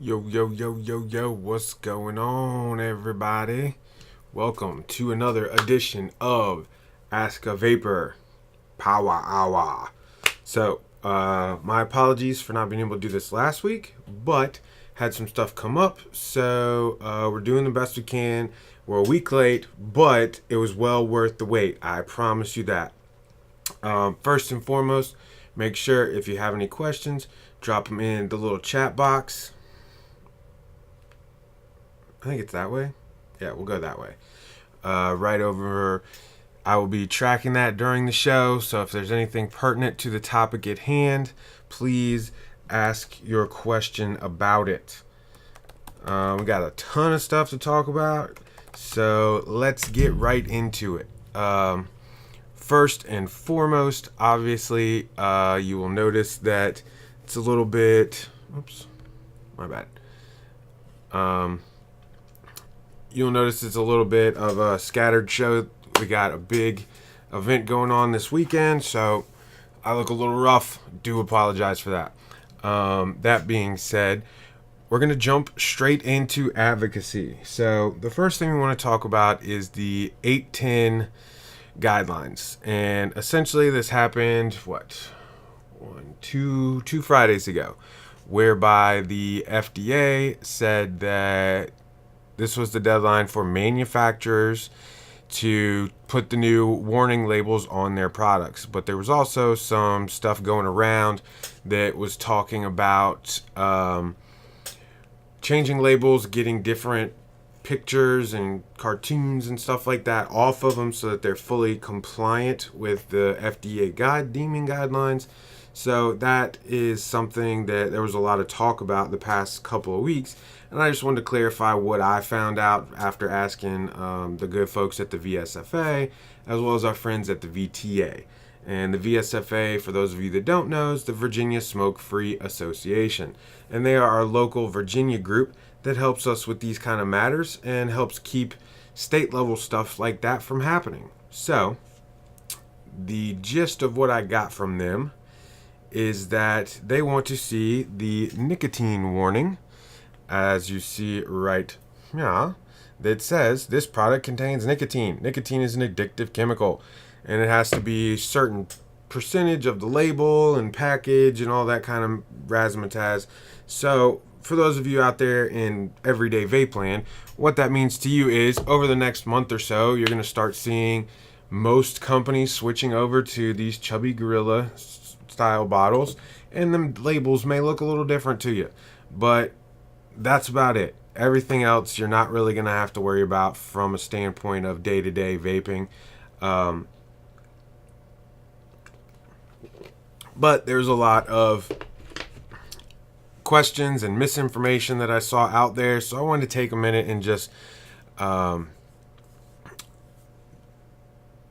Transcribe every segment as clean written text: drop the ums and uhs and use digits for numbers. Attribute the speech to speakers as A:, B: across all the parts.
A: Yo, yo, yo, yo, yo, what's going on, everybody? Welcome to another edition of Ask-A-Vaper Power Hour. My apologies for not being able to do this last week, but had some stuff come up, so we're doing the best we can. We're a week late, but it was well worth the wait. I promise you that. First and foremost, make sure if you have any questions, drop them in the little chat box. I think it's that way. Yeah, we'll go that way. Right over. I will be tracking that during the show. So if there's anything pertinent to the topic at hand, please ask your question about it. We got a ton of stuff to talk about. So let's get right into it. First and foremost, obviously, you will notice that it's a little bit. Oops, my bad. You'll notice it's a little bit of a scattered show. We got a big event going on this weekend, so I look a little rough. Do apologize for that. That being said, we're going to jump straight into advocacy. So the first thing we want to talk about is the 810 guidelines. And essentially this happened, two Fridays ago, whereby the FDA said that this was the deadline for manufacturers to put the new warning labels on their products. But there was also some stuff going around that was talking about changing labels, getting different pictures and cartoons and stuff like that off of them so that they're fully compliant with the FDA deeming guidelines. So that is something that there was a lot of talk about the past couple of weeks. And I just wanted to clarify what I found out after asking the good folks at the VSFA, as well as our friends at the VTA. And the VSFA, for those of you that don't know, is the Virginia Smoke-Free Association. And they are our local Virginia group that helps us with these kind of matters and helps keep state-level stuff like that from happening. So, the gist of what I got from them is that they want to see the nicotine warning, as you see right here, that says this product contains nicotine. Nicotine is an addictive chemical, and it has to be a certain percentage of the label and package and all that kind of razzmatazz. So for those of you out there in everyday vape land, what that means to you is over the next month or so, you're going to start seeing most companies switching over to these chubby gorilla style bottles, and the labels may look a little different to you, but that's about it. Everything else you're not really going to have to worry about from a standpoint of day-to-day vaping. But there's a lot of questions and misinformation that I saw out there, so I wanted to take a minute and just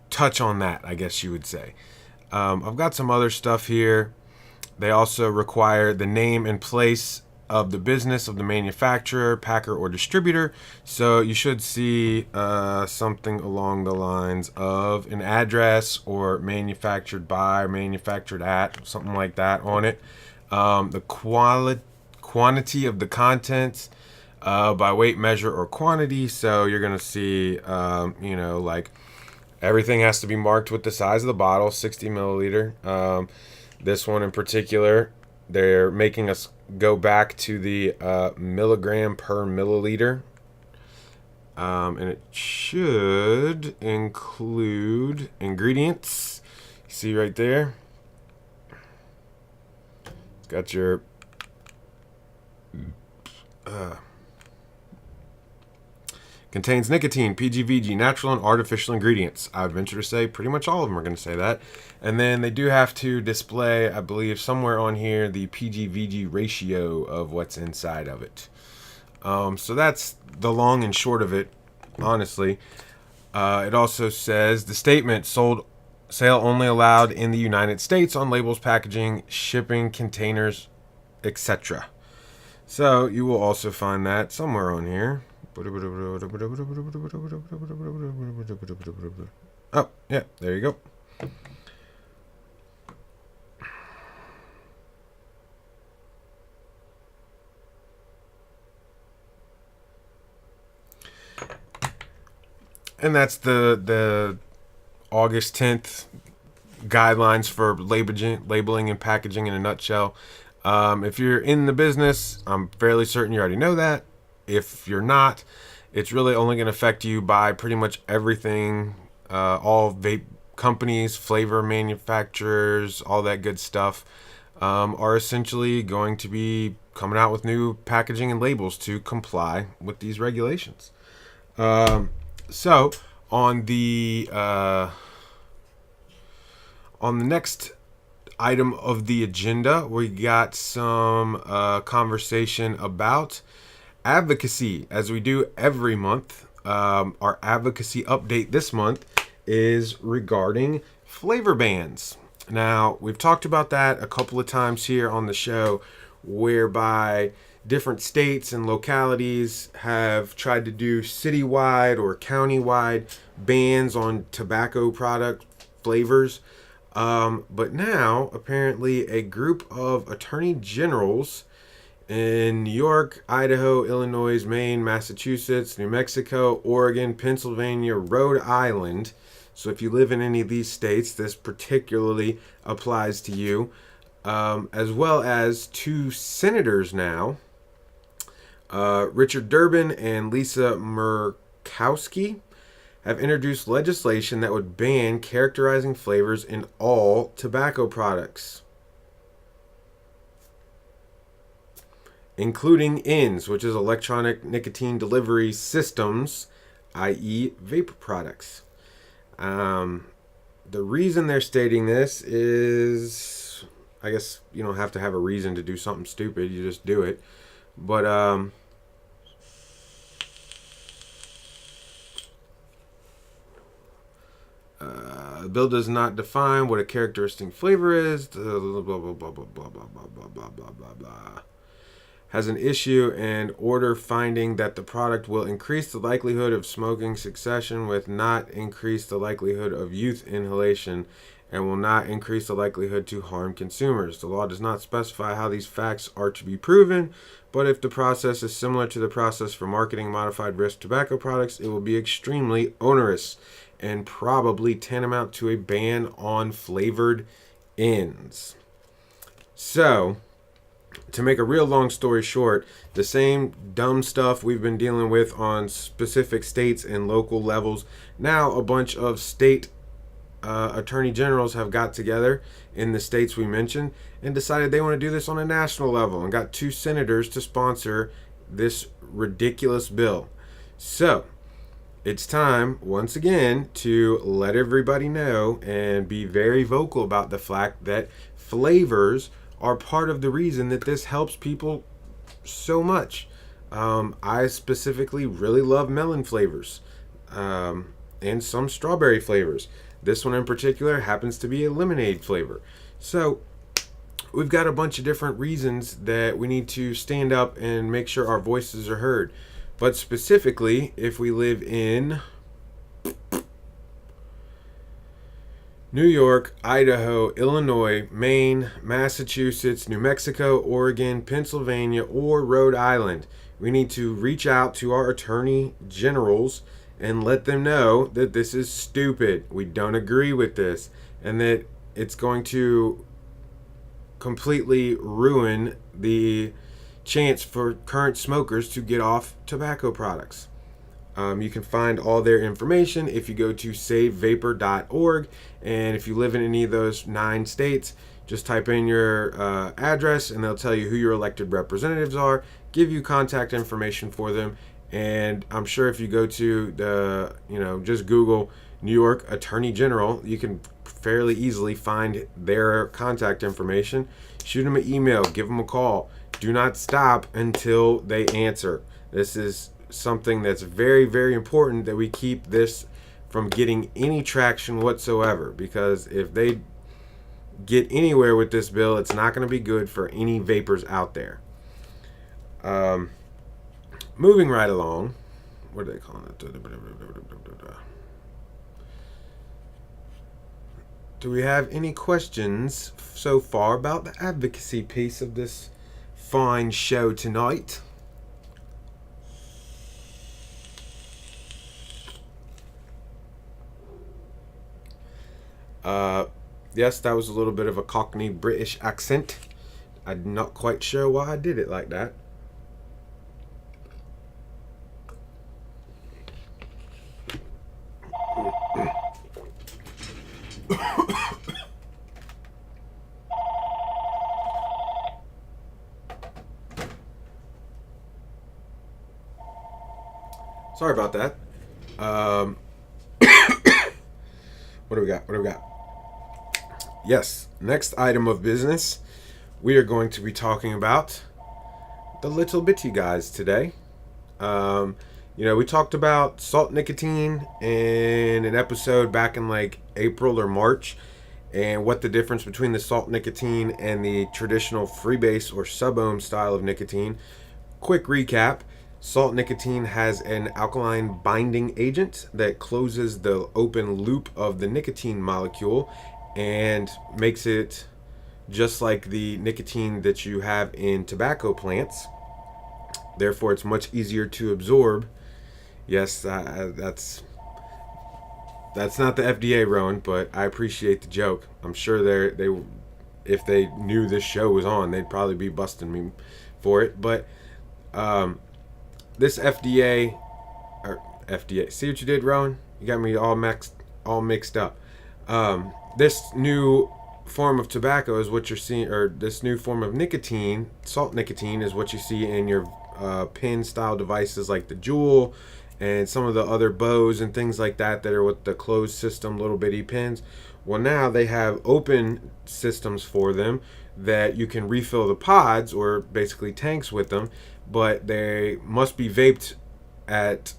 A: touch on that, I guess you would say. I've got some other stuff here. They also require the name and place of the business of the manufacturer, packer, or distributor. So you should see something along the lines of an address or manufactured by, or manufactured at, something like that on it. The quantity of the contents by weight, measure, or quantity. So you're going to see, like everything has to be marked with the size of the bottle, 60 milliliter. This one in particular, they're making us go back to the milligram per milliliter. And it should include ingredients. See right there? It's got your contains nicotine, PGVG, natural and artificial ingredients. I would venture to say pretty much all of them are going to say that. And then they do have to display, I believe, somewhere on here, the PGVG ratio of what's inside of it. So that's the long and short of it, honestly. It also says the statement sale only allowed in the United States on labels, packaging, shipping, containers, etc. So you will also find that somewhere on here. Oh, yeah, there you go. And that's the August 10th guidelines for labeling and packaging in a nutshell. If you're in the business, I'm fairly certain you already know that. If you're not, it's really only going to affect you by pretty much everything. All vape companies, flavor manufacturers, all that good stuff are essentially going to be coming out with new packaging and labels to comply with these regulations. So on the next item of the agenda, we got some conversation about advocacy, as we do every month. Our advocacy update this month is regarding flavor bans. Now, we've talked about that a couple of times here on the show, whereby different states and localities have tried to do citywide or countywide bans on tobacco product flavors. But now, apparently, a group of attorney generals in New York, Idaho, Illinois, Maine, Massachusetts, New Mexico, Oregon, Pennsylvania, Rhode Island. So if you live in any of these states, this particularly applies to you. As well as two senators now, Richard Durbin and Lisa Murkowski, have introduced legislation that would ban characterizing flavors in all tobacco products, including INS, which is electronic nicotine delivery systems, i.e. vapor products. The reason they're stating this is, I guess you don't have to have a reason to do something stupid, you just do it. But the bill does not define what a characteristic flavor is. Blah, blah, blah, blah, blah, blah, blah, blah, blah, blah, blah, blah. Has an issue and order finding that the product will increase the likelihood of smoking cessation with not increase the likelihood of youth inhalation and will not increase the likelihood to harm consumers. The law does not specify how these facts are to be proven, but if the process is similar to the process for marketing modified risk tobacco products, it will be extremely onerous and probably tantamount to a ban on flavored ends. So, to make a real long story short, the same dumb stuff we've been dealing with on specific states and local levels, now a bunch of state attorney generals have got together in the states we mentioned and decided they want to do this on a national level and got two senators to sponsor this ridiculous bill. So, it's time, once again, to let everybody know and be very vocal about the fact that flavors are part of the reason that this helps people so much. I specifically really love melon flavors and some strawberry flavors. This one in particular happens to be a lemonade flavor. So we've got a bunch of different reasons that we need to stand up and make sure our voices are heard. But specifically, if we live in New York, Idaho, Illinois, Maine, Massachusetts, New Mexico, Oregon, Pennsylvania, or Rhode Island, we need to reach out to our attorney generals and let them know that this is stupid. We don't agree with this and that it's going to completely ruin the chance for current smokers to get off tobacco products. You can find all their information if you go to savevapor.org, and if you live in any of those 9 states, just type in your address and they'll tell you who your elected representatives are, give you contact information for them, and I'm sure if you go to the, just Google New York Attorney General, you can fairly easily find their contact information. Shoot them an email, give them a call. Do not stop until they answer. This is something that's very, very important, that we keep this from getting any traction whatsoever, because if they get anywhere with this bill, it's not going to be good for any vapors out there. Moving right along, what do they call it? Do we have any questions so far about the advocacy piece of this fine show tonight? Yes, that was a little bit of a Cockney British accent. I'm not quite sure why I did it like that. Sorry about that. Um, what do we got? What do we got? Yes, next item of business. We are going to be talking about the little bitty guys today. Um, we talked about salt nicotine in an episode back in like April or March, and what the difference between the salt nicotine and the traditional freebase or sub-ohm style of nicotine. Quick recap. Salt nicotine has an alkaline binding agent that closes the open loop of the nicotine molecule and makes it just like the nicotine that you have in tobacco plants. Therefore, it's much easier to absorb. Yes, that's not the FDA, Rowan, but I appreciate the joke. I'm sure they if they knew this show was on, they'd probably be busting me for it. But this FDA, see what you did, Rowan? You got me all mixed up. This new form of tobacco is what you're seeing, or this new form of nicotine, salt nicotine, is what you see in your pen style devices like the Juul and some of the other bows and things like that are with the closed system little bitty pens. Well, now they have open systems for them that you can refill the pods, or basically tanks, with them, but they must be vaped at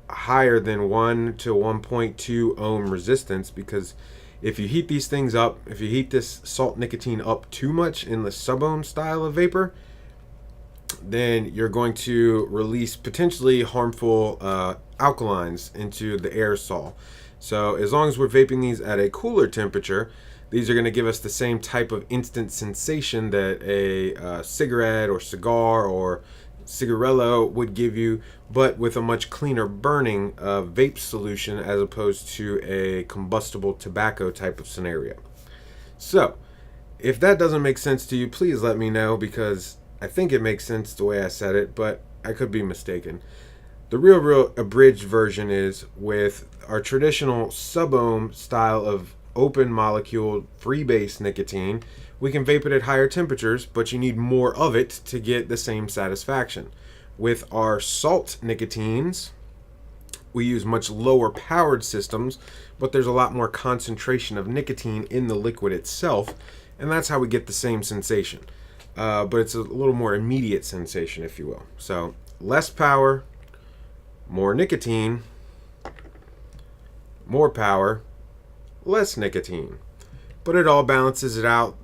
A: higher than 1 to 1.2 ohm resistance, because if you heat these things up, if you heat this salt nicotine up too much in the sub-ohm style of vapor, then you're going to release potentially harmful alkalines into the aerosol. So as long as we're vaping these at a cooler temperature, these are going to give us the same type of instant sensation that a cigarette or cigar or cigarillo would give you, but with a much cleaner burning vape solution as opposed to a combustible tobacco type of scenario. So if that doesn't make sense to you, please let me know, because I think it makes sense the way I said it, but I could be mistaken. The real abridged version is, with our traditional sub-ohm style of open molecule freebase nicotine, we can vape it at higher temperatures, but you need more of it to get the same satisfaction. With our salt nicotines, we use much lower powered systems, but there's a lot more concentration of nicotine in the liquid itself, and that's how we get the same sensation. But it's a little more immediate sensation, if you will. So less power, more nicotine, more power, less nicotine. But it all balances it out.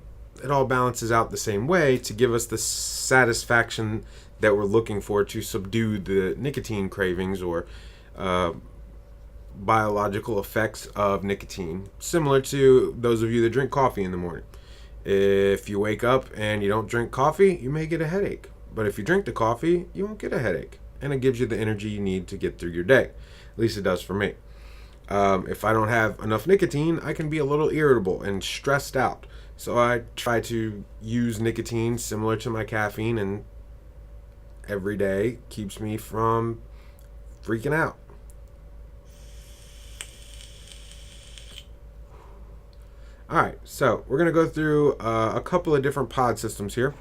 A: It all balances out the same way to give us the satisfaction that we're looking for, to subdue the nicotine cravings or biological effects of nicotine, similar to those of you that drink coffee in the morning. If you wake up and you don't drink coffee, you may get a headache. But if you drink the coffee, you won't get a headache. And it gives you the energy you need to get through your day. At least it does for me. If I don't have enough nicotine, I can be a little irritable and stressed out. So I try to use nicotine similar to my caffeine, and every day keeps me from freaking out. Alright, so we're going to go through a couple of different pod systems here.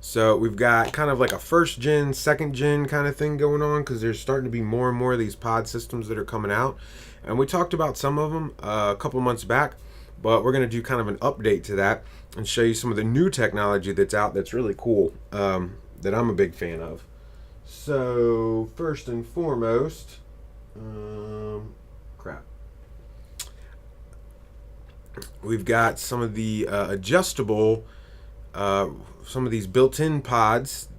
A: So we've got kind of like a first gen, second gen kind of thing going on, because there's starting to be more and more of these pod systems that are coming out. And we talked about some of them a couple months back, but we're going to do kind of an update to that and show you some of the new technology that's out that's really cool, that I'm a big fan of. So first and foremost, we've got some of the adjustable, some of these built-in pods,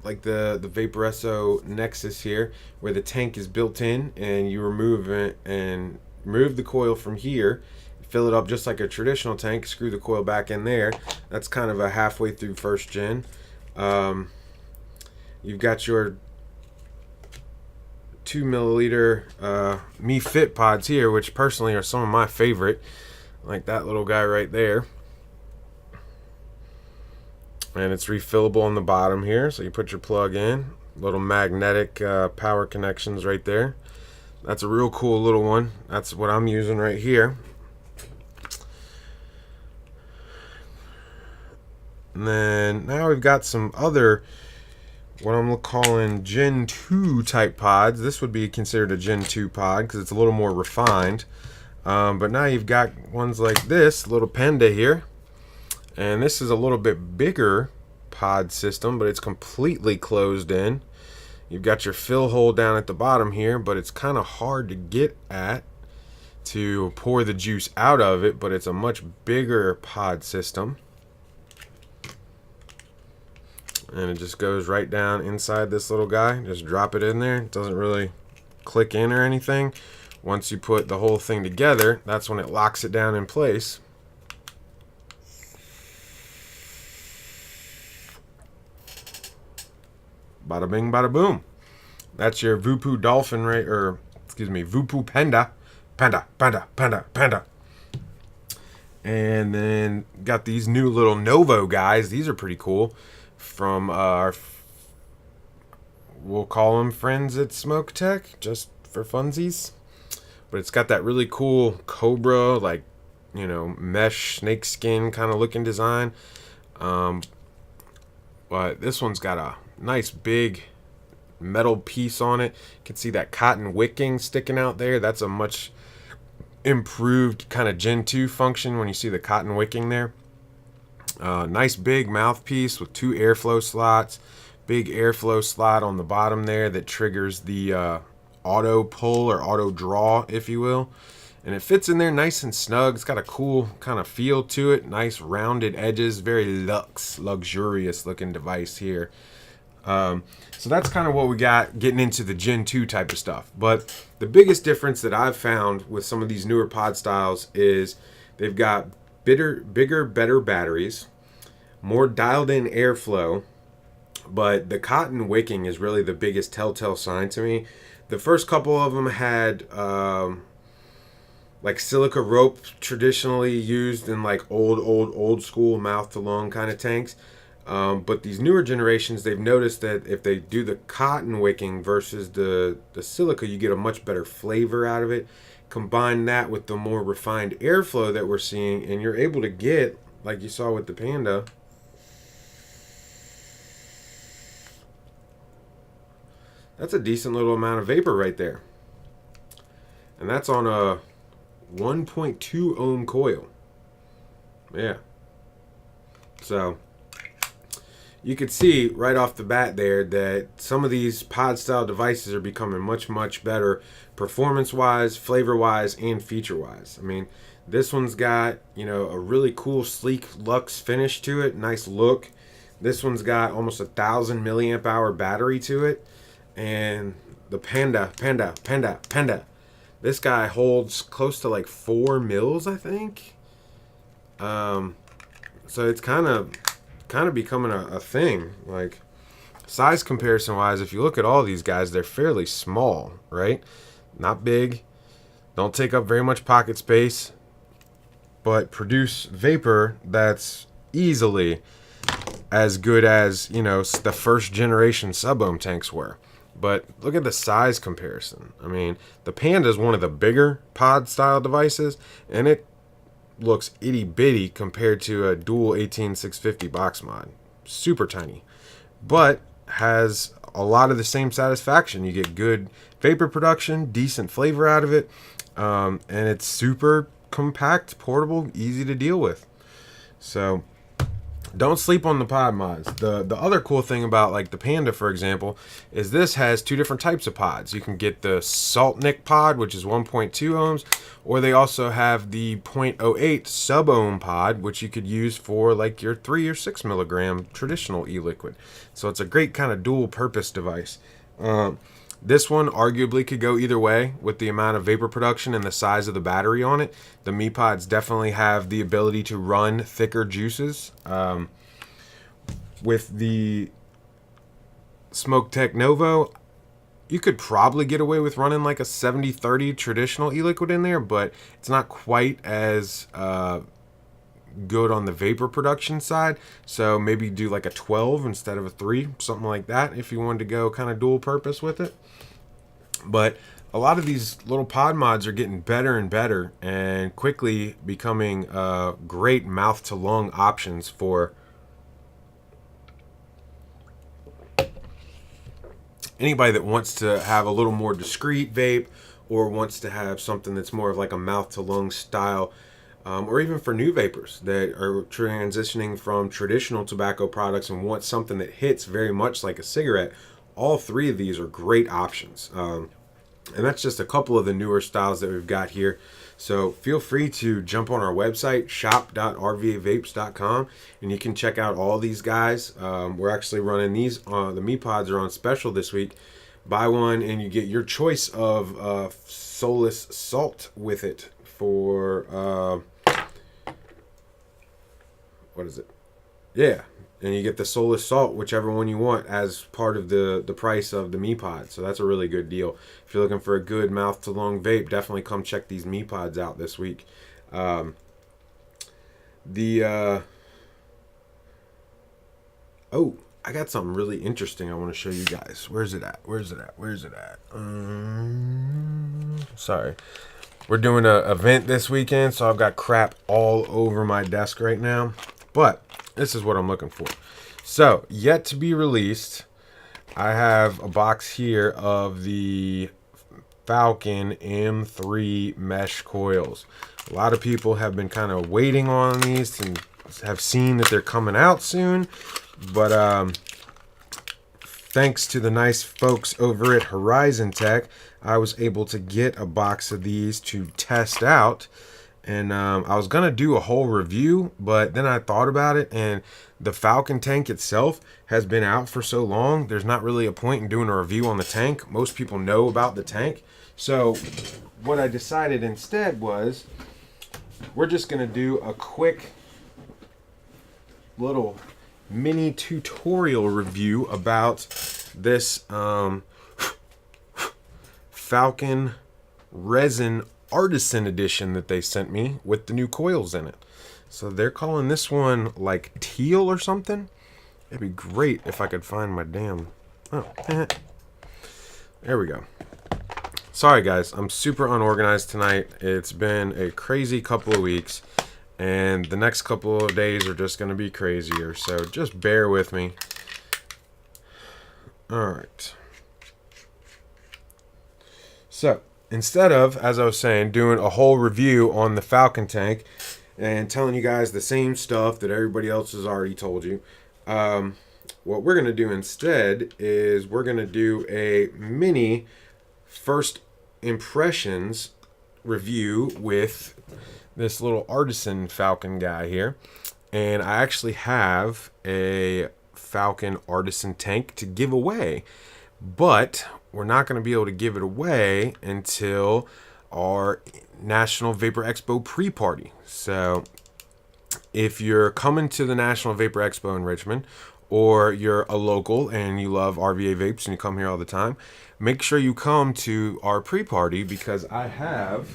A: like the Vaporesso Nexus here, where the tank is built in and you remove it and remove the coil from here, fill it up just like a traditional tank, screw the coil back in there. That's kind of a halfway through first gen. You've got your 2 milliliter Me Fit pods here, which personally are some of my favorite, like that little guy right there. And it's refillable on the bottom here, so you put your plug in. Little magnetic power connections right there. That's a real cool little one. That's what I'm using right here. And then now we've got some other, what I'm calling Gen 2 type pods. This would be considered a Gen 2 pod because it's a little more refined. But now you've got ones like this little Panda here. And this is a little bit bigger pod system, but it's completely closed in. You've got your fill hole down at the bottom here, but it's kind of hard to get at to pour the juice out of it, but it's a much bigger pod system. And it just goes right down inside this little guy. Just drop it in there. It doesn't really click in or anything. Once you put the whole thing together, that's when it locks it down in place. Bada bing, bada boom. That's your Vupu Dolphin, right? Or, excuse me, Vupu Panda. Panda, Panda, Panda, Panda. And then got these new little Novo guys. These are pretty cool. From our, we'll call them friends at Smoke Tech, just for funsies. But it's got that really cool Cobra, like, you know, mesh snakeskin kind of looking design. But this one's got a nice big metal piece on it. You can see that cotton wicking sticking out there. That's a much improved kind of Gen 2 function when you see the cotton wicking there. Nice big mouthpiece with 2 airflow slots. Big airflow slot on the bottom there that triggers the auto pull or auto draw, if you will. And it fits in there nice and snug. It's got a cool kind of feel to it. Nice rounded edges. Very luxurious looking device here. So that's kind of what we got getting into the Gen 2 type of stuff. But the biggest difference that I've found with some of these newer pod styles is they've got bigger, better batteries, more dialed in airflow, but the cotton wicking is really the biggest telltale sign to me. The first couple of them had like silica rope traditionally used in like old school mouth to lung kind of tanks. But these newer generations, they've noticed that if they do the cotton wicking versus the silica, you get a much better flavor out of it. Combine that with the more refined airflow that we're seeing, and you're able to get, like you saw with the Panda, that's a decent little amount of vapor right there. And that's on a 1.2 ohm coil. Yeah. So you could see right off the bat there that some of these pod style devices are becoming much better performance wise, flavor wise, and feature wise. I mean, this one's got, you know, a really cool sleek luxe finish to it, nice look. This one's got almost 1,000 milliamp hour battery to it. And the Panda, this guy holds close to like 4 mils, I think. So it's kind of becoming a thing. Like, size comparison wise, if you look at all these guys, they're fairly small, right? Not big, don't take up very much pocket space, but produce vapor that's easily as good as, you know, the first generation sub-ohm tanks were. But look at the size comparison. I mean, the Panda is one of the bigger pod style devices, and it looks itty bitty compared to a dual 18650 box mod. Super tiny, but has a lot of the same satisfaction. You get good vapor production, decent flavor out of it, and it's super compact, portable, easy to deal with. So don't sleep on the pod mods. The other cool thing about like the Panda, for example, is this has 2 different types of pods. You can get the Saltnik pod, which is 1.2 ohms, or they also have the 0.08 sub-ohm pod, which you could use for like your 3 or 6 milligram traditional e-liquid. So it's a great kind of dual purpose device. This one arguably could go either way with the amount of vapor production and the size of the battery on it. The Mi Pods definitely have the ability to run thicker juices. With the Smoke Tech Novo, you could probably get away with running like a 70-30 traditional e-liquid in there, but it's not quite as good on the vapor production side. So maybe do like a 12 instead of a 3, something like that, if you wanted to go kind of dual purpose with it. But a lot of these little pod mods are getting better and better and quickly becoming great mouth to lung options for anybody that wants to have a little more discreet vape, or wants to have something that's more of like a mouth to lung style, or even for new vapors that are transitioning from traditional tobacco products and want something that hits very much like a cigarette. All three of these are great options. And that's just a couple of the newer styles that we've got here. So feel free to jump on our website, shop.rvavapes.com, and you can check out all these guys. We're actually running these, the Me Pods are on special this week. Buy one and you get your choice of Solus Salt with it for, what is it? Yeah. And you get the Solus Salt, whichever one you want, as part of the price of the Me Pod. So that's a really good deal. If you're looking for a good mouth to lung vape, definitely come check these Me Pods out this week. Oh, I got something really interesting I want to show you guys. Where's it at? Sorry. We're doing an event this weekend, so I've got crap all over my desk right now. But this is what I'm looking for. So, yet to be released, I have a box here of the Falcon M3 mesh coils. A lot of people have been kind of waiting on these and have seen that they're coming out soon. But thanks to the nice folks over at Horizon Tech, I was able to get a box of these to test out. And I was going to do a whole review, but then I thought about it, and the Falcon tank itself has been out for so long, there's not really a point in doing a review on the tank. Most people know about the tank. So what I decided instead was we're just going to do a quick little mini tutorial review about this Falcon resin artisan edition that they sent me with the new coils in it. So they're calling this one like teal or something. It'd be great if I could find my damn... Oh, there we go. Sorry guys, I'm super unorganized tonight. It's been a crazy couple of weeks, and the next couple of days are just going to be crazier, so just bear with me. Alright. So, instead of, as I was saying, doing a whole review on the Falcon tank and telling you guys the same stuff that everybody else has already told you, what we're going to do instead is we're going to do a mini first impressions review with this little artisan Falcon guy here. And I actually have a Falcon artisan tank to give away, but we're not going to be able to give it away until our National Vapor Expo pre-party. So if you're coming to the National Vapor Expo in Richmond, or you're a local and you love RVA vapes and you come here all the time, make sure you come to our pre-party, because I have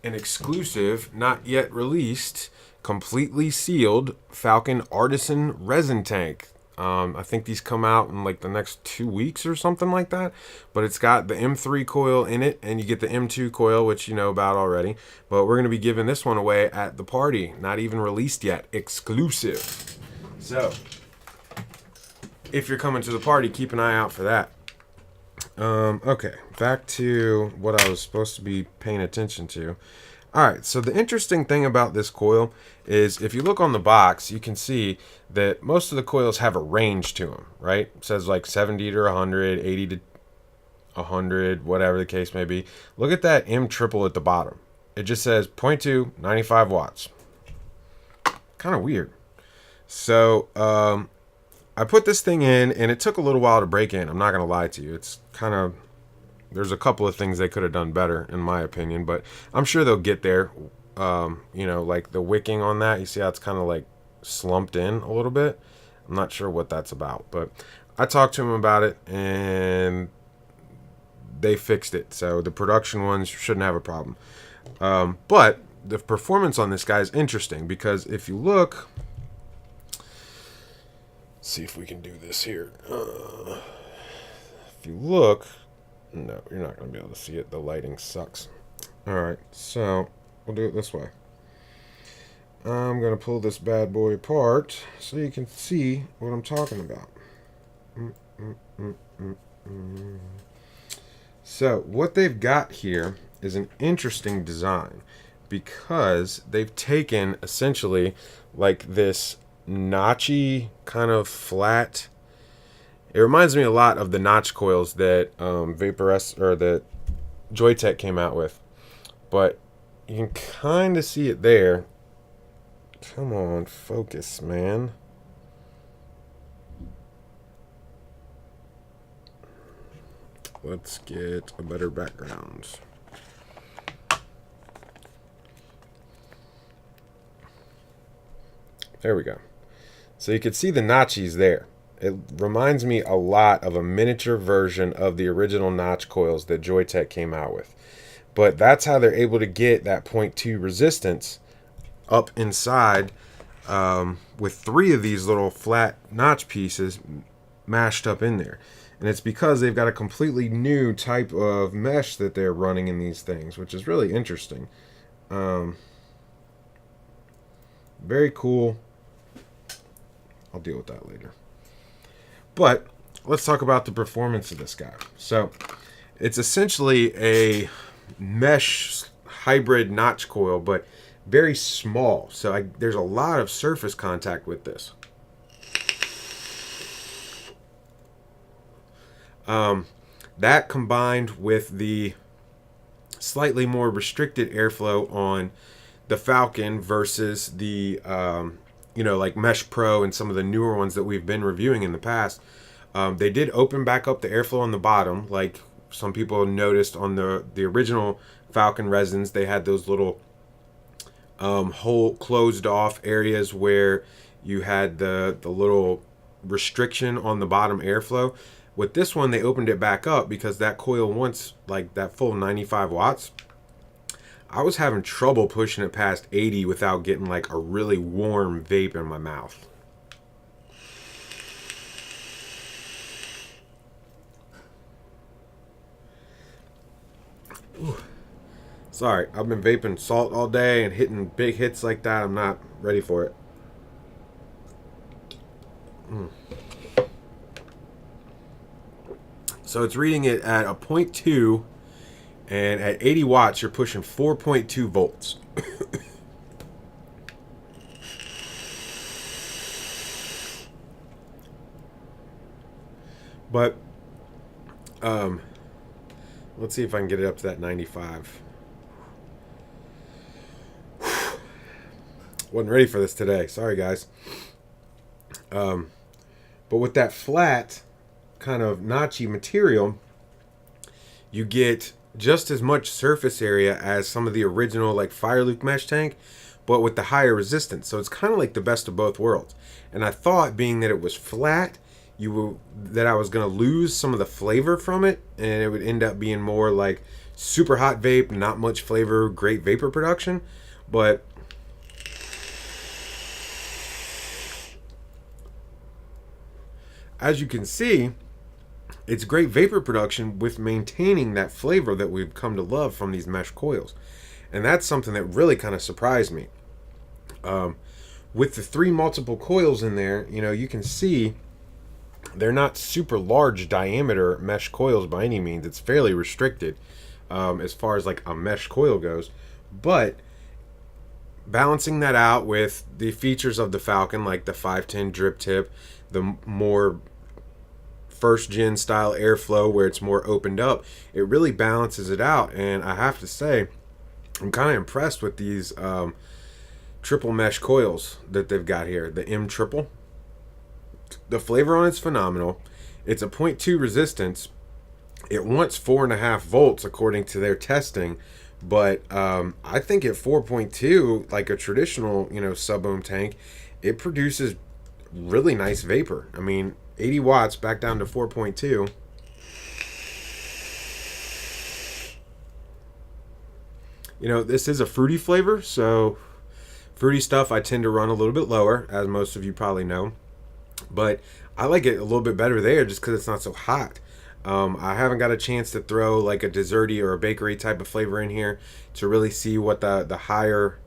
A: an exclusive, not yet released, completely sealed Falcon artisan resin tank. I think these come out in like the next 2 weeks or something like that. But it's got the M3 coil in it, and you get the M2 coil, which you know about already. But we're going to be giving this one away at the party. Not even released yet. Exclusive. So, if you're coming to the party, keep an eye out for that. Okay, back to what I was supposed to be paying attention to. Alright, so the interesting thing about this coil is if you look on the box, you can see that most of the coils have a range to them, right? It says like 70 to 100, 80 to 100, whatever the case may be. Look at that M triple at the bottom. It just says 0.2, 95 watts. Kind of weird. So, I put this thing in, and it took a little while to break in. I'm not going to lie to you. It's kind of... There's a couple of things they could have done better, in my opinion, but I'm sure they'll get there. You know, like the wicking on that, you see how it's kind of like slumped in a little bit? I'm not sure what that's about, but I talked to them about it, and they fixed it. So the production ones shouldn't have a problem. But the performance on this guy is interesting because if you look, see if we can do this here. If you look, no, you're not going to be able to see it. The lighting sucks. All right, so we'll do it this way. I'm going to pull this bad boy apart so you can see what I'm talking about. So what they've got here is an interesting design because they've taken essentially like this notchy kind of flat. It reminds me a lot of the notch coils that Vapor or that Joytech came out with, but you can kind of see it there. Come on, focus, man. Let's get a better background. There we go. So you can see the notchies there. It reminds me a lot of a miniature version of the original notch coils that Joytech came out with. But that's how they're able to get that 0.2 resistance up inside with 3 of these little flat notch pieces mashed up in there. And it's because they've got a completely new type of mesh that they're running in these things, which is really interesting. Very cool. I'll deal with that later. But let's talk about the performance of this guy. So it's essentially a mesh hybrid notch coil, but very small. So there's a lot of surface contact with this. That combined with the slightly more restricted airflow on the Falcon versus the like Mesh Pro and some of the newer ones that we've been reviewing in the past, they did open back up the airflow on the bottom, like some people noticed on the original Falcon resins. They had those little whole closed off areas where you had the little restriction on the bottom airflow. With this one, they opened it back up because that coil wants like that full 95 watts. I was having trouble pushing it past 80 without getting like a really warm vape in my mouth. Ooh. Sorry, I've been vaping salt all day and hitting big hits like that. I'm not ready for it. So it's reading it at a 0.2, and at 80 watts, you're pushing 4.2 volts. But let's see if I can get it up to that 95. Wasn't ready for this today. Sorry, guys. But with that flat kind of notchy material, you get just as much surface area as some of the original like Fire Luke mesh tank, but with the higher resistance. So it's kind of like the best of both worlds. And I thought, being that it was flat, that I was going to lose some of the flavor from it, and it would end up being more like super hot vape, not much flavor, great vapor production. But as you can see, it's great vapor production with maintaining that flavor that we've come to love from these mesh coils. And that's something that really kind of surprised me. With the 3 multiple coils in there, you can see they're not super large diameter mesh coils by any means. It's fairly restricted as far as like a mesh coil goes. But balancing that out with the features of the Falcon, like the 510 drip tip, the more first gen style airflow where it's more opened up, it really balances it out. And I have to say, I'm kind of impressed with these triple mesh coils that they've got here. The M triple, the flavor on it's phenomenal. It's a 0.2 resistance. It wants 4.5 volts according to their testing, but I think at 4.2, like a traditional sub ohm tank, it produces really nice vapor. I mean, 80 watts back down to 4.2. You know, this is a fruity flavor, so fruity stuff I tend to run a little bit lower, as most of you probably know. But I like it a little bit better there just because it's not so hot. I haven't got a chance to throw like a desserty or a bakery type of flavor in here to really see what the higher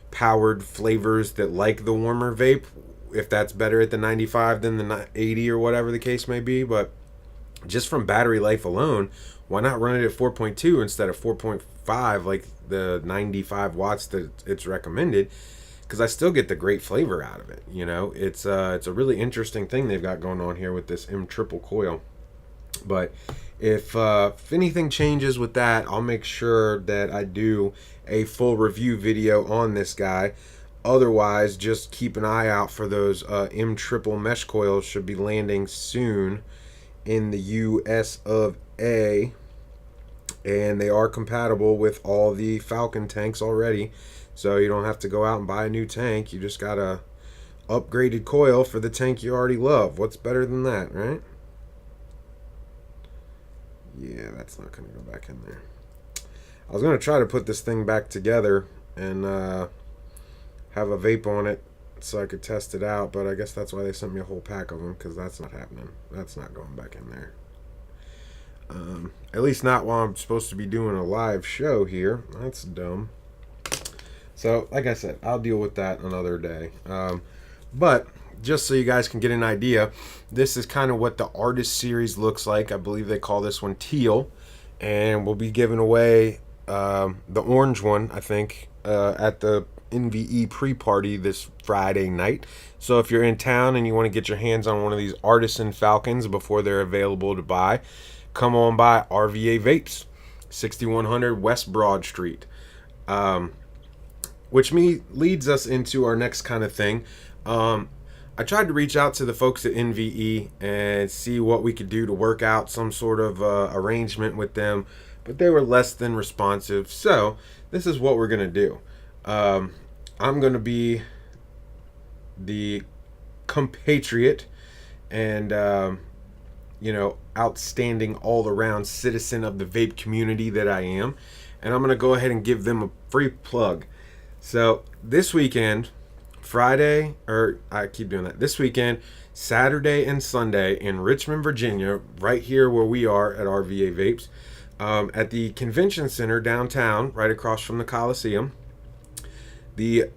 A: powered flavors that like the warmer vape, if that's better at the 95 than the 80 or whatever the case may be. But just from battery life alone, why not run it at 4.2 instead of 4.5 like the 95 watts that it's recommended? Because I still get the great flavor out of it. You know, it's a really interesting thing they've got going on here with this M triple coil. But if anything changes with that, I'll make sure that I do a full review video on this guy. Otherwise, just keep an eye out for those M triple mesh coils. Should be landing soon in the US of A, and they are compatible with all the Falcon tanks already, so you don't have to go out and buy a new tank. You just got a upgraded coil for the tank you already love. What's better than that, right? Yeah, that's not gonna go back in there. I was gonna try to put this thing back together and have a vape on it so I could test it out, but I guess that's why they sent me a whole pack of them, because that's not happening. That's not going back in there. At least not while I'm supposed to be doing a live show here. That's dumb. So, like I said, I'll deal with that another day. But just so you guys can get an idea, this is kind of what the artist series looks like. I believe they call this one teal, and we'll be giving away the orange one, I think, at the NVE pre-party this Friday night. So if you're in town and you want to get your hands on one of these artisan Falcons before they're available to buy, come on by RVA Vapes, 6100 West Broad Street. Which leads us into our next kind of thing. I tried to reach out to the folks at NVE and see what we could do to work out some sort of arrangement with them, but they were less than responsive. So this is what we're going to do. I'm going to be the compatriot and, outstanding all-around citizen of the vape community that I am. And I'm going to go ahead and give them a free plug. So this weekend, this weekend, Saturday and Sunday in Richmond, Virginia, right here where we are at RVA Vapes, at the convention center downtown, right across from the Coliseum, the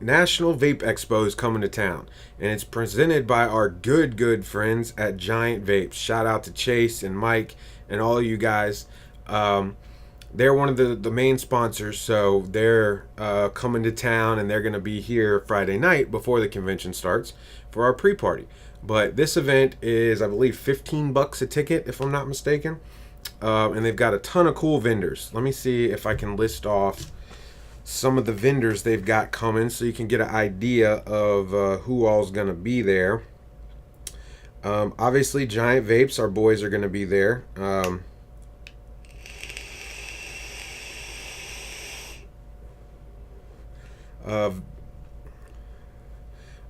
A: National Vape Expo is coming to town, and it's presented by our good friends at Giant Vapes. Shout out to Chase and Mike and all of you guys. They're one of the main sponsors, so they're coming to town, and they're going to be here Friday night before the convention starts for our pre-party. But this event is, I believe, $15 a ticket, if I'm not mistaken. And they've got a ton of cool vendors. Let me see if I can list off some of the vendors they've got coming so you can get an idea of who all's going to be there. Obviously, Giant Vapes, our boys, are going to be there.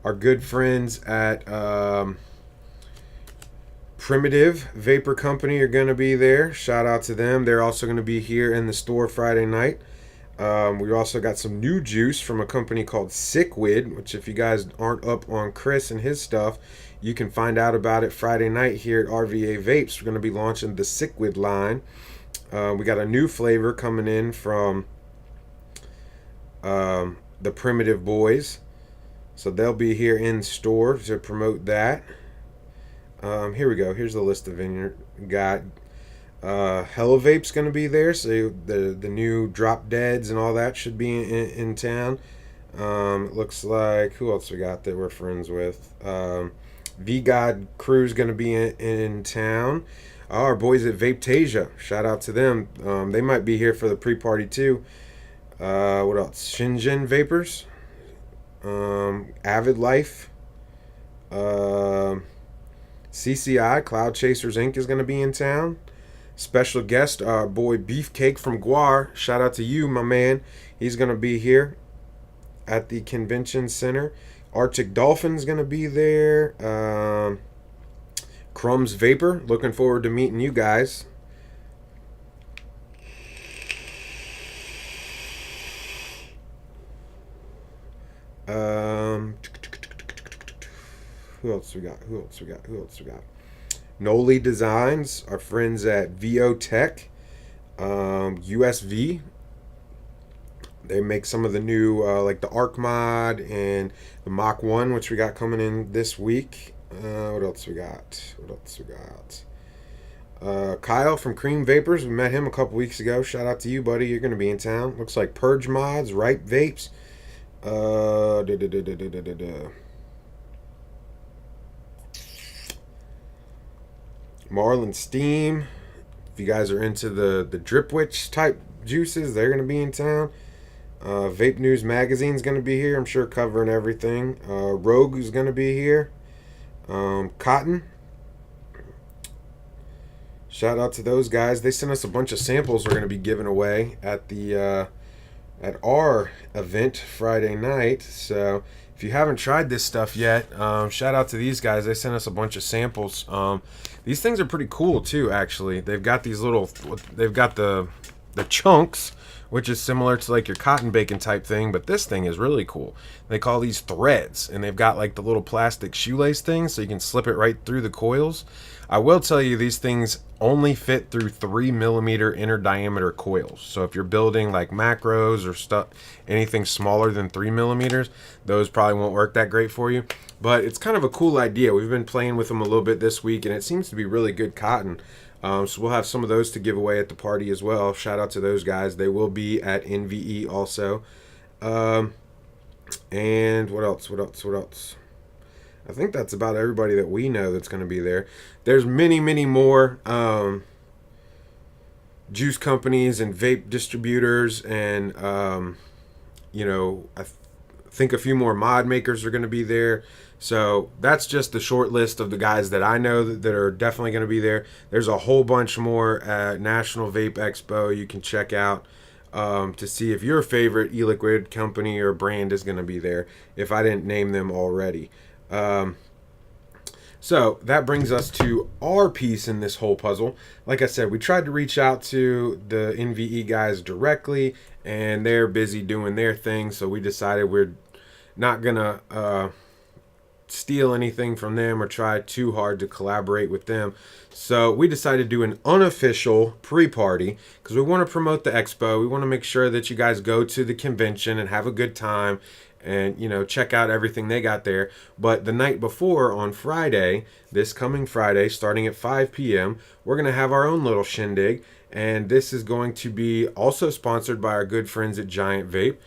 A: Our good friends at Primitive Vapor Company are going to be there. Shout out to them. They're also going to be here in the store Friday night. We also got some new juice from a company called Sickwid, which if you guys aren't up on Chris and his stuff, you can find out about it Friday night here at RVA Vapes. We're going to be launching the Sickwid line. We got a new flavor coming in from the Primitive Boys. So they'll be here in store to promote that. Here we go. Here's the list of vendors. Got Hello Vape's going to be there, so the new Drop Deads and all that should be in town. It looks like, who else we got that we're friends with? V-God Crew's going to be in town. Our boys at Vapetasia, shout out to them. They might be here for the pre-party too. What else? Shenzhen Vapors, Avid Life, CCI, Cloud Chasers Inc. is going to be in town. Special guest, our boy Beefcake from Guar. Shout out to you, my man. He's going to be here at the convention center. Arctic Dolphin's going to be there. Crumbs Vapor, looking forward to meeting you guys. Um, who else we got? Who else we got? Who else we got? Noli Designs, our friends at VO Tech, USV. They make some of the new, like the Arc Mod and the Mach 1, which we got coming in this week. What else we got? What else we got? Kyle from Cream Vapors. We met him a couple weeks ago. Shout out to you, buddy. You're going to be in town. Looks like Purge Mods, Ripe Vapes. Marlin Steam. If you guys are into the Drip Witch type juices, they're going to be in town. Vape News Magazine's going to be here, I'm sure, covering everything. Rogue is going to be here. Cotton. Shout out to those guys. They sent us a bunch of samples we're going to be giving away at the at our event Friday night. So if you haven't tried this stuff yet, shout out to these guys. They sent us a bunch of samples. These things are pretty cool too, actually. They've got these little, they've got the chunks, which is similar to like your cotton bacon type thing, but this thing is really cool. They call these threads, and they've got like the little plastic shoelace things, so you can slip it right through the coils. I will tell you, these things only fit through 3mm inner diameter coils. So if you're building like macros or stuff, anything smaller than 3mm, those probably won't work that great for you. But it's kind of a cool idea. We've been playing with them a little bit this week, and it seems to be really good cotton. So we'll have some of those to give away at the party as well. Shout out to those guys. They will be at NVE also. And what else? What else? What else? I think that's about everybody that we know that's going to be there. There's many, many more juice companies and vape distributors, and you know, I think a few more mod makers are going to be there. So that's just the short list of the guys that I know that are definitely going to be there. There's a whole bunch more at National Vape Expo you can check out to see if your favorite e-liquid company or brand is going to be there, if I didn't name them already. So that brings us to our piece in this whole puzzle. Like I said, we tried to reach out to the NVE guys directly, and they're busy doing their thing, so we decided we're not going to steal anything from them or try too hard to collaborate with them. So we decided to do an unofficial pre-party because we want to promote the expo. We want to make sure that you guys go to the convention and have a good time and, you know, check out everything they got there. But the night before, on Friday, this coming Friday, starting at 5 p.m., we're going to have our own little shindig, and this is going to be also sponsored by our good friends at Giant Vape.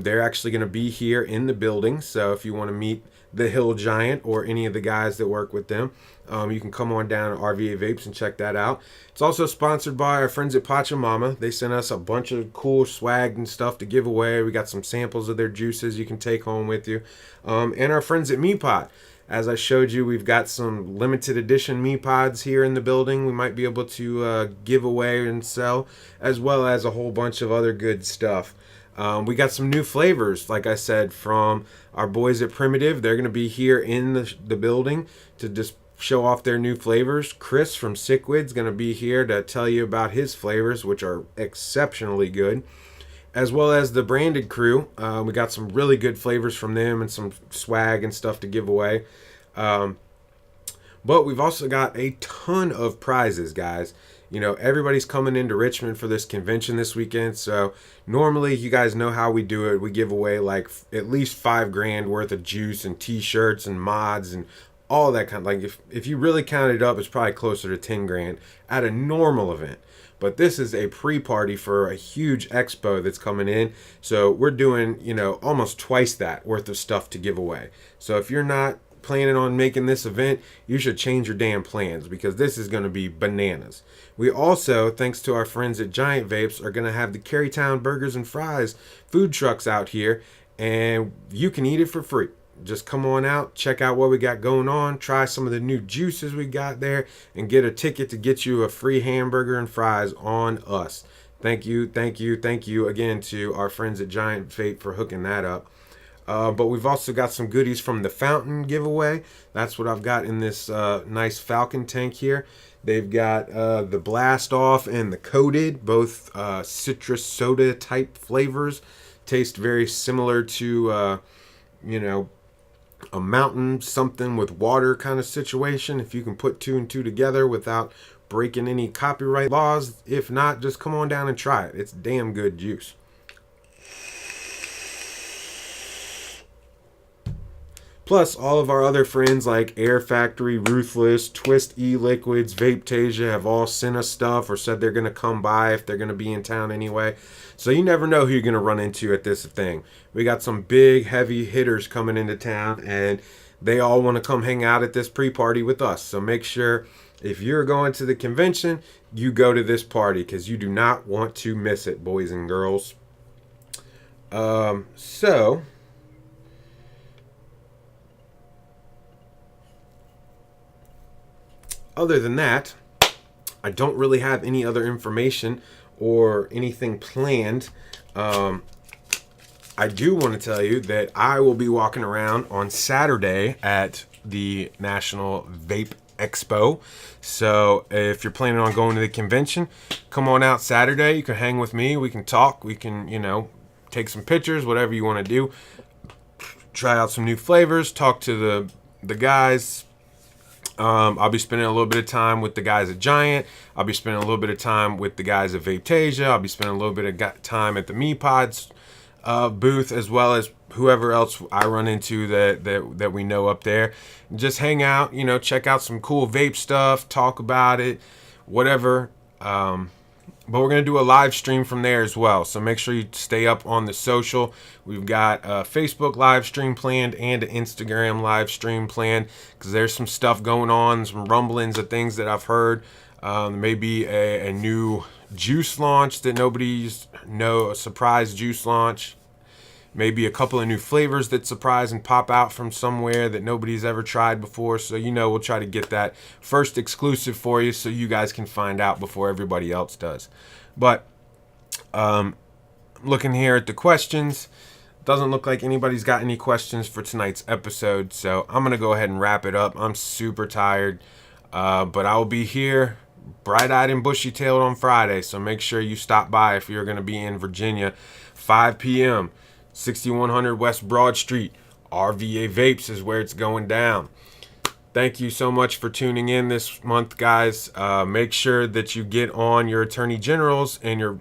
A: They're actually going to be here in the building, so if you want to meet the Hill Giant or any of the guys that work with them, you can come on down to RVA Vapes and check that out. It's also sponsored by our friends at Pachamama. They sent us a bunch of cool swag and stuff to give away. We got some samples of their juices you can take home with you. And our friends at Meepot. As I showed you, we've got some limited edition Meepods here in the building we might be able to give away and sell, as well as a whole bunch of other good stuff. We got some new flavors, like I said, from our boys at Primitive. They're going to be here in the building to just show off their new flavors. Chris from Sickwid's going to be here to tell you about his flavors, which are exceptionally good, as well as the Branded crew. We got some really good flavors from them and some swag and stuff to give away. But we've also got a ton of prizes, guys. You know, everybody's coming into Richmond for this convention this weekend, so normally you guys know how we do it. We give away like at least $5,000 worth of juice and t-shirts and mods and all that kind of, like if you really count it up, it's probably closer to $10,000 at a normal event. But this is a pre-party for a huge expo that's coming in, so we're doing, you know, almost twice that worth of stuff to give away. So if you're not planning on making this event, you should change your damn plans, because this is going to be bananas. We also, thanks to our friends at Giant Vapes, are going to have the Carytown Burgers and Fries food trucks out here, and you can eat it for free. Just come on out, check out what we got going on, try some of the new juices we got there, and get a ticket to get you a free hamburger and fries on us. Thank you again to our friends at Giant Vape for hooking that up. But we've also got some goodies from the fountain giveaway. That's what I've got in this nice Falcon tank here. They've got the Blast Off and the Coated, both citrus soda type flavors. Taste very similar to, a mountain something with water kind of situation. If you can put two and two together without breaking any copyright laws. If not, just come on down and try it. It's damn good juice. Plus, all of our other friends like Air Factory, Ruthless, Twist E-Liquids, Vapetasia have all sent us stuff or said they're going to come by if they're going to be in town anyway. So you never know who you're going to run into at this thing. We got some big, heavy hitters coming into town, and they all want to come hang out at this pre-party with us. So make sure if you're going to the convention, you go to this party because you do not want to miss it, boys and girls. Other than that, I don't really have any other information or anything planned. I do want to tell you that I will be walking around on Saturday at the National Vape Expo. So if you're planning on going to the convention, come on out Saturday. You can hang with me. We can talk. We can, take some pictures, whatever you want to do. Try out some new flavors. Talk to the guys. I'll be spending a little bit of time with the guys at Giant. I'll be spending a little bit of time with the guys at Vapetasia. I'll be spending a little bit of time at the MePods booth, as well as whoever else I run into that we know up there. Just hang out, check out some cool vape stuff, talk about it, whatever. But we're going to do a live stream from there as well. So make sure you stay up on the social. We've got a Facebook live stream planned and an Instagram live stream planned because there's some stuff going on, some rumblings of things that I've heard. Maybe a new juice launch that nobody's know, a surprise juice launch. Maybe a couple of new flavors that surprise and pop out from somewhere that nobody's ever tried before. So, we'll try to get that first exclusive for you so you guys can find out before everybody else does. But looking here at the questions, doesn't look like anybody's got any questions for tonight's episode. So I'm going to go ahead and wrap it up. I'm super tired, but I will be here bright-eyed and bushy-tailed on Friday. So make sure you stop by if you're going to be in Virginia, 5 p.m., 6100 West Broad Street. RVA Vapes is where it's going down. Thank you so much for tuning in this month, guys. Make sure that you get on your attorney generals and your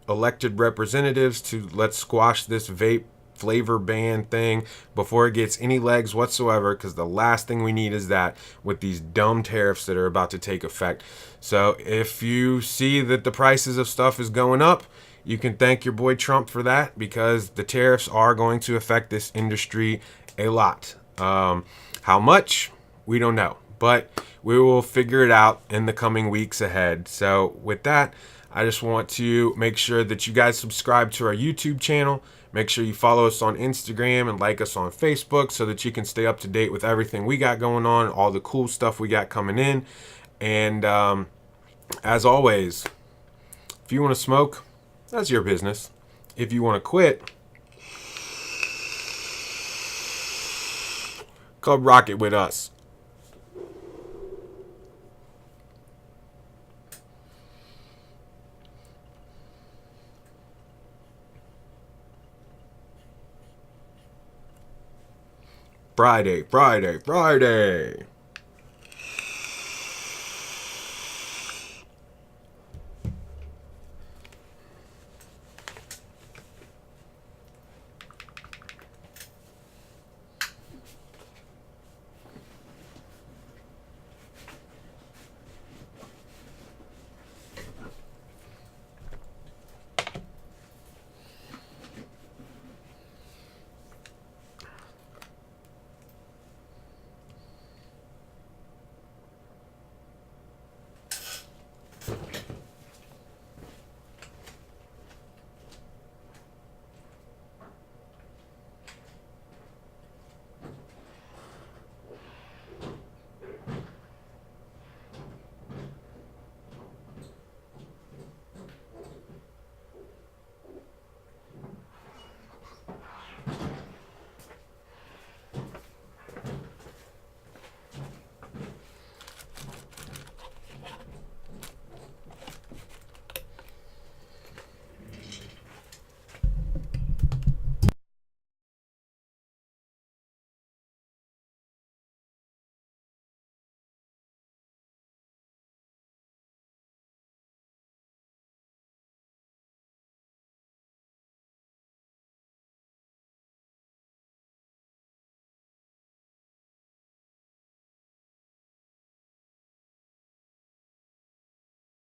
A: elected representatives to let's squash this vape flavor ban thing before it gets any legs whatsoever, because the last thing we need is that with these dumb tariffs that are about to take effect. So if you see that the prices of stuff is going up, you can thank your boy Trump for that, because the tariffs are going to affect this industry a lot. How much? We don't know, but we will figure it out in the coming weeks ahead. So with that, I just want to make sure that you guys subscribe to our YouTube channel. Make sure you follow us on Instagram and like us on Facebook so that you can stay up to date with everything we got going on, all the cool stuff we got coming in. And as always, if you want to smoke, that's your business. If you want to quit, come rock it with us. Friday, Friday, Friday.